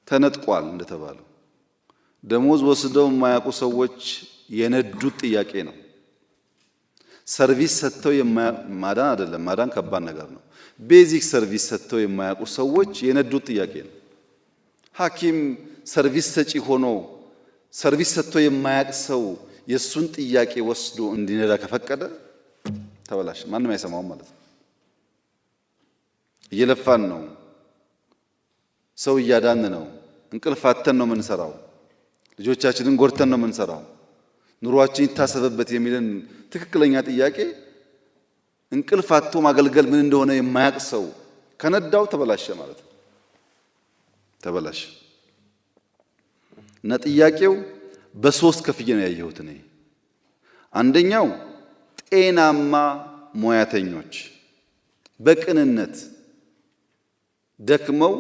ተነጥቋል እንደተባለው ደሞዝ ወስደው የማያውቁ ሰዎች የነዱት ጥያቄ ነው። ሰርቪስ ሰጥተው ማዳን አይደለም፣ ማዳን ከባድ ነገር ነው። ቤዚክ ሰርቪስ ሰጥተው የማያውቁ ሰዎች የነዱት ጥያቄ ነው። ሐኪም ሰርቪስ ሰጪ ሆኖ ሰርቪስ ሰጥተው የማያውቅ ሰው የሱን ጥያቄ ወስዶ እንዲነዳ ከፈቀደ ተበላሽ፣ ማንም አይሰማውም ማለት ነው። እየለፋን ነው፣ ሰው እያዳን ነው፣ እንቅልፍ አጥተን ነው የምንሰራው፣ ልጆቻችንን ጎድተን ነው የምንሰራው፣ ኑሯችን ይታሰብበት የሚልን ትክክለኛ ጥያቄ እንቅልፍ አጥቶ ማገልገል ምን እንደሆነ የማያውቅ ሰው ከነዳው ተበላሸ ማለት ነው። ተበላሸ እና ጥያቄው በሶስት ከፍዬ ነው ያየሁት እኔ። አንደኛው ጤናማ ሙያተኞች በቅንነት ደክመው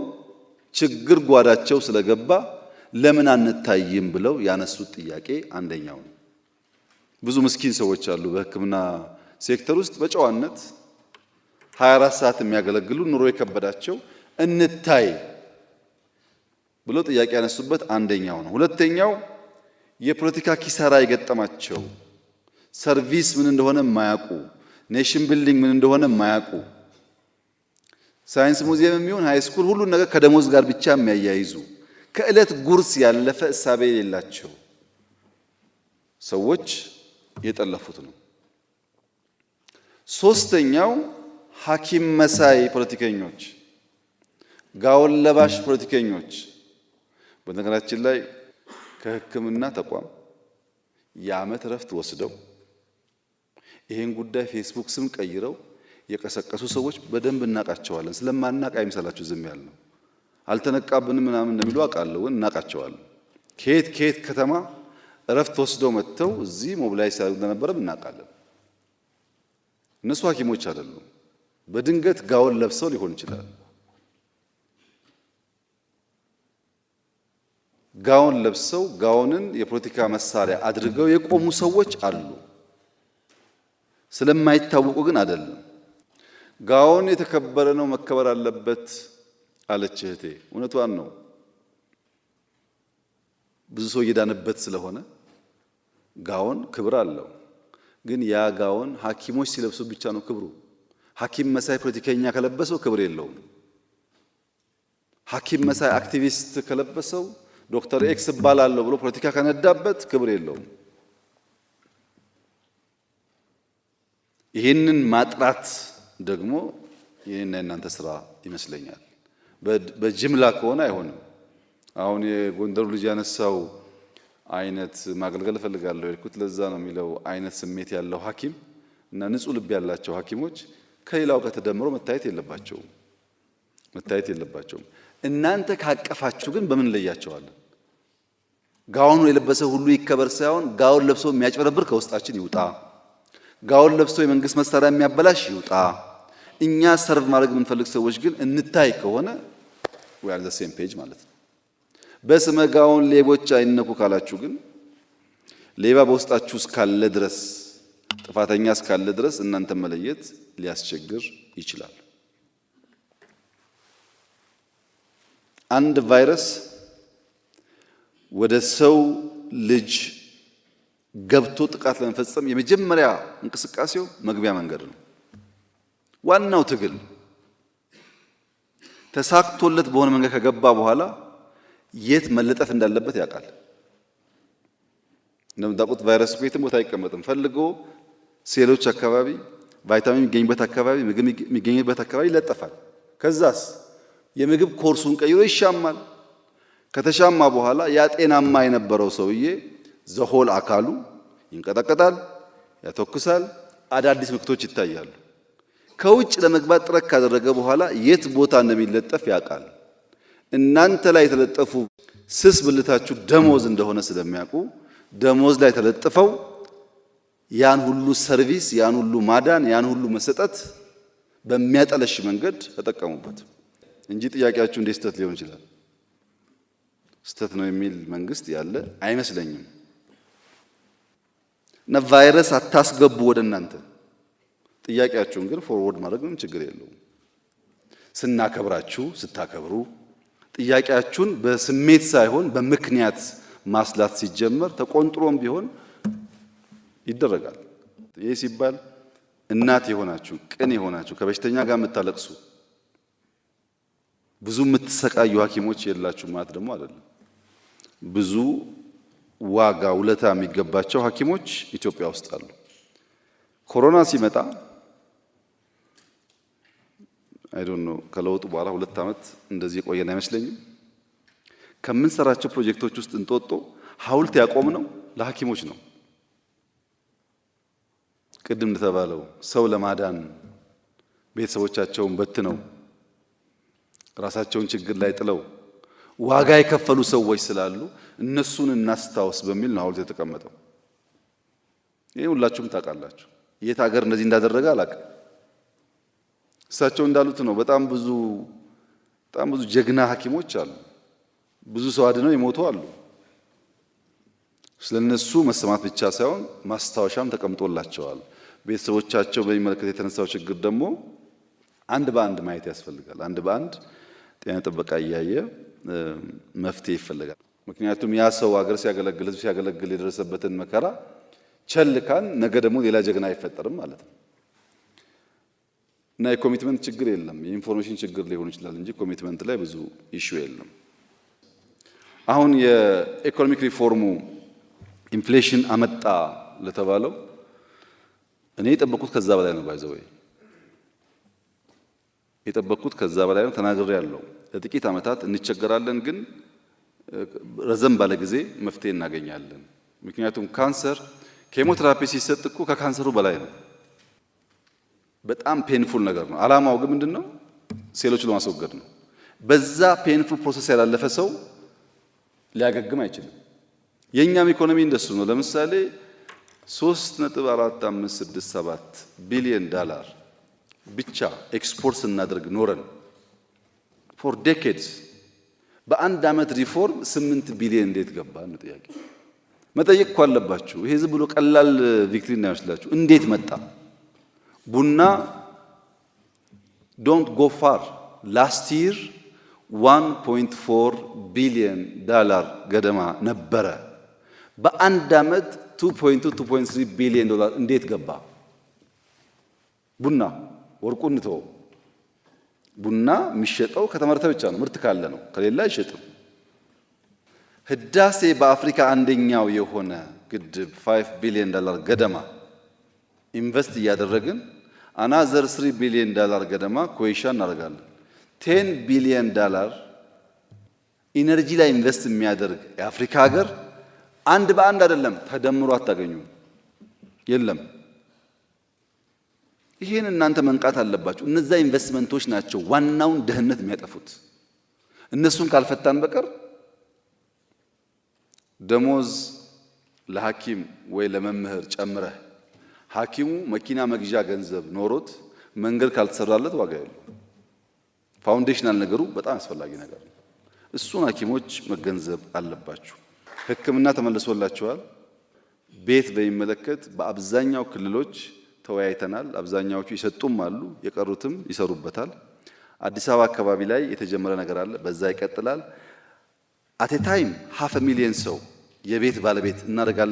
ችግር ጓዳቸው ስለገባ ለምን አንታይም ብለው ያነሱት ጥያቄ አንደኛው ነው። ብዙ ምስኪን ሰዎች አሉ በሕክምና ሴክተር ውስጥ በጨዋነት 24 ሰዓት የሚያገለግሉ ኑሮ የከበዳቸው እንታይ ብለው ጥያቄ ያነሱበት አንደኛው ነው። ሁለተኛው የፖለቲካ ኪሳራ የገጠማቸው ሰርቪስ ምን እንደሆነ የማያውቁ፣ ኔሽን ቢልዲንግ ምን እንደሆነ የማያውቁ፣ ሳይንስ ሙዚየም የሚሆን ሃይ ስኩል ሁሉን ነገር ከደሞዝ ጋር ብቻ የሚያያይዙ ከዕለት ጉርስ ያለፈ እሳቤ የሌላቸው ሰዎች የጠለፉት ነው። ሶስተኛው ሐኪም መሳይ ፖለቲከኞች፣ ጋውን ለባሽ ፖለቲከኞች። በነገራችን ላይ ከሕክምና ተቋም የዓመት እረፍት ወስደው ይሄን ጉዳይ ፌስቡክ ስም ቀይረው የቀሰቀሱ ሰዎች በደንብ እናቃቸዋለን። ስለማናቅ አይምሰላችሁ ዝም ያልነው። አልተነቃብንም ምናምን እንደሚሉ አውቃለሁ፣ ግን እናቃቸዋለን። ከየት ከተማ እረፍት ወስደው መጥተው እዚህ ሞቢላይዝ ሲያደርጉ እንደነበረም እናውቃለን። እነሱ ሐኪሞች አይደሉም። በድንገት ጋውን ለብሰው ሊሆን ይችላል። ጋውን ለብሰው ጋውንን የፖለቲካ መሳሪያ አድርገው የቆሙ ሰዎች አሉ። ስለማይታወቁ ግን አይደለም። ጋውን የተከበረ ነው፣ መከበር አለበት አለች እህቴ። እውነቷን ነው። ብዙ ሰው እየዳነበት ስለሆነ ጋውን ክብር አለው። ግን ያ ጋውን ሐኪሞች ሲለብሱ ብቻ ነው ክብሩ። ሐኪም መሳይ ፖለቲከኛ ከለበሰው ክብር የለውም። ሐኪም መሳይ አክቲቪስት ከለበሰው ዶክተር ኤክስ እባላለሁ ብሎ ፖለቲካ ከነዳበት ክብር የለውም። ይህንን ማጥራት ደግሞ የኔና የናንተ ስራ ይመስለኛል። በጅምላ ከሆነ አይሆንም። አሁን የጎንደሩ ልጅ ያነሳው አይነት ማገልገል እፈልጋለሁ ያልኩት ለዛ ነው የሚለው አይነት ስሜት ያለው ሐኪም እና ንጹህ ልብ ያላቸው ሐኪሞች ከሌላው ከተደምሮ መታየት የለባቸውም። እናንተ ካቀፋችሁ ግን በምን ለያቸዋለን? ጋውኑ የለበሰ ሁሉ ይከበር ሳይሆን ጋውን ለብሶ የሚያጭበረብር ከውስጣችን ይውጣ። ጋውን ለብሶ የመንግስት መሳሪያ የሚያበላሽ ይውጣ። እኛ ሰርቭ ማድረግ የምንፈልግ ሰዎች ግን እንታይ ከሆነ we are the same page ማለት ነው። በስመ ጋውን ሌቦች አይነኩ ካላችሁ ግን ሌባ በውስጣችሁ እስካለ ድረስ ጥፋተኛ እስካለ ድረስ እናንተ መለየት ሊያስቸግር ይችላል። አንድ ቫይረስ ወደ ሰው ልጅ ገብቶ ጥቃት ለመፈጸም የመጀመሪያ እንቅስቃሴው መግቢያ መንገድ ነው። ዋናው ትግል ተሳክቶለት በሆነ መንገድ ከገባ በኋላ የት መለጠፍ እንዳለበት ያውቃል። እንደምታውቁት ቫይረስ ቤትም ቦታ አይቀመጥም። ፈልጎ ሴሎች አካባቢ፣ ቫይታሚን የሚገኝበት አካባቢ፣ ምግብ የሚገኝበት አካባቢ ይለጠፋል። ከዛስ የምግብ ኮርሱን ቀይሮ ይሻማል። ከተሻማ በኋላ ያ ጤናማ የነበረው ሰውዬ ዘሆል አካሉ ይንቀጠቀጣል፣ ያተኩሳል፣ አዳዲስ ምልክቶች ይታያሉ። ከውጭ ለመግባት ጥረት ካደረገ በኋላ የት ቦታ እንደሚለጠፍ ያውቃል። እናንተ ላይ የተለጠፉ ስስ ብልታችሁ ደሞዝ እንደሆነ ስለሚያውቁ ደሞዝ ላይ ተለጥፈው ያን ሁሉ ሰርቪስ፣ ያን ሁሉ ማዳን፣ ያን ሁሉ መሰጠት በሚያጠለሽ መንገድ ተጠቀሙበት እንጂ ጥያቄያችሁ እንዴት ስተት ሊሆን ይችላል? ስተት ነው የሚል መንግስት ያለ አይመስለኝም። እና ቫይረስ አታስገቡ ወደ እናንተ። ጥያቄያችሁን ግን ፎርወርድ ማድረግ ምንም ችግር የለውም። ስናከብራችሁ ስታከብሩ፣ ጥያቄያችሁን በስሜት ሳይሆን በምክንያት ማስላት ሲጀመር ተቆንጥሮም ቢሆን ይደረጋል። ይሄ ሲባል እናት የሆናችሁ ቅን የሆናችሁ ከበሽተኛ ጋር የምታለቅሱ ብዙ የምትሰቃዩ ሐኪሞች የላችሁ ማለት ደግሞ አይደለም። ብዙ ዋጋ ውለታ የሚገባቸው ሐኪሞች ኢትዮጵያ ውስጥ አሉ። ኮሮና ሲመጣ አይ ዶንት ኖ ከለውጡ በኋላ 2 ዓመት እንደዚህ የቆየን አይመስለኝም። ከምንሰራቸው ፕሮጀክቶች ውስጥ እንጦጦ ሐውልት ያቆምነው ለሐኪሞች ነው። ቅድም እንደተባለው ሰው ለማዳን ቤተሰቦቻቸውን በትነው ራሳቸውን ችግር ላይ ጥለው ዋጋ የከፈሉ ሰዎች ስላሉ እነሱን እናስታውስ በሚል ነው ሐውልት የተቀመጠው። ይሄ ሁላችሁም ታውቃላችሁ። የት ሀገር እንደዚህ እንዳደረገ አላውቅም። እሳቸው እንዳሉት ነው። በጣም ብዙ ጀግና ሐኪሞች አሉ። ብዙ ሰው አድነው የሞቱ አሉ። ስለነሱ መሰማት ብቻ ሳይሆን ማስታወሻም ተቀምጦላቸዋል። ቤተሰቦቻቸው በሚመለከት የተነሳው ችግር ደግሞ አንድ በአንድ ማየት ያስፈልጋል። አንድ በአንድ ጤና ጥበቃ እያየ መፍትሄ ይፈልጋል። ምክንያቱም ያ ሰው ሀገር ሲያገለግል ህዝብ ሲያገለግል የደረሰበትን መከራ ቸልካን ነገ ደግሞ ሌላ ጀግና አይፈጠርም ማለት ነው። እና የኮሚትመንት ችግር የለም። የኢንፎርሜሽን ችግር ሊሆን ይችላል እንጂ ኮሚትመንት ላይ ብዙ ኢሹ የለም። አሁን የኢኮኖሚክ ሪፎርሙ ኢንፍሌሽን አመጣ ለተባለው እኔ የጠበቅኩት ከዛ በላይ ነው። ባይዘው የጠበቅኩት ከዛ በላይ ነው። ተናግሬያለሁ። ለጥቂት ዓመታት እንቸገራለን፣ ግን ረዘም ባለ ጊዜ መፍትሄ እናገኛለን። ምክንያቱም ካንሰር ኬሞቴራፒ ሲሰጥ እኮ ከካንሰሩ በላይ ነው። በጣም ፔንፉል ነገር ነው። ዓላማው ግን ምንድነው? ሴሎችን ለማስወገድ ነው። በዛ ፔንፉል ፕሮሰስ ያላለፈ ሰው ሊያገግም አይችልም። የኛም ኢኮኖሚ እንደሱ ነው። ለምሳሌ 3.4567 ቢሊዮን ዶላር ብቻ ኤክስፖርት ስናደርግ ኖረን ፎር ዴኬድስ በአንድ ዓመት ሪፎርም 8 ቢሊዮን እንዴት ገባ ነው ጥያቄ። መጠየቅ እኮ አለባችሁ። ይሄ ዝም ብሎ ቀላል ቪክትሪ እንዳይመስላችሁ። እንዴት መጣ? ቡና ዶንት ጎ ፋር ላስት ይር 1.4 ቢሊዮን ዶላር ገደማ ነበረ። በአንድ ዓመት 2.3 ቢሊዮን ዶላር እንዴት ገባ? ቡና ወርቁን እንተው። ቡና የሚሸጠው ከተመረተ ብቻ ነው። ምርት ካለ ነው፣ ከሌላ አይሸጥም። ህዳሴ በአፍሪካ አንደኛው የሆነ ግድብ 5 ቢሊዮን ዶላር ገደማ ኢንቨስት እያደረግን አናዘር 3 ቢሊዮን ዶላር ገደማ ኮይሻ እናደርጋለን። 10 ቢሊዮን ዶላር ኢነርጂ ላይ ኢንቨስት የሚያደርግ የአፍሪካ ሀገር አንድ በአንድ አይደለም ተደምሮ አታገኙም። የለም። ይሄን እናንተ መንቃት አለባችሁ። እነዛ ኢንቨስትመንቶች ናቸው ዋናውን ድህነት የሚያጠፉት። እነሱን ካልፈታን በቀር ደሞዝ ለሐኪም ወይ ለመምህር ጨምረህ ሐኪሙ መኪና መግዣ ገንዘብ ኖሮት መንገድ ካልተሰራለት ዋጋ የለው። ፋውንዴሽናል ነገሩ በጣም አስፈላጊ ነገር ነው። እሱን ሐኪሞች መገንዘብ አለባችሁ። ሕክምና ተመልሶላችኋል። ቤት በሚመለከት በአብዛኛው ክልሎች ተወያይተናል። አብዛኛዎቹ ይሰጡም አሉ፣ የቀሩትም ይሰሩበታል። አዲስ አበባ አካባቢ ላይ የተጀመረ ነገር አለ፣ በዛ ይቀጥላል። አቴ ታይም 500,000 ሰው የቤት ባለቤት እናደርጋለን።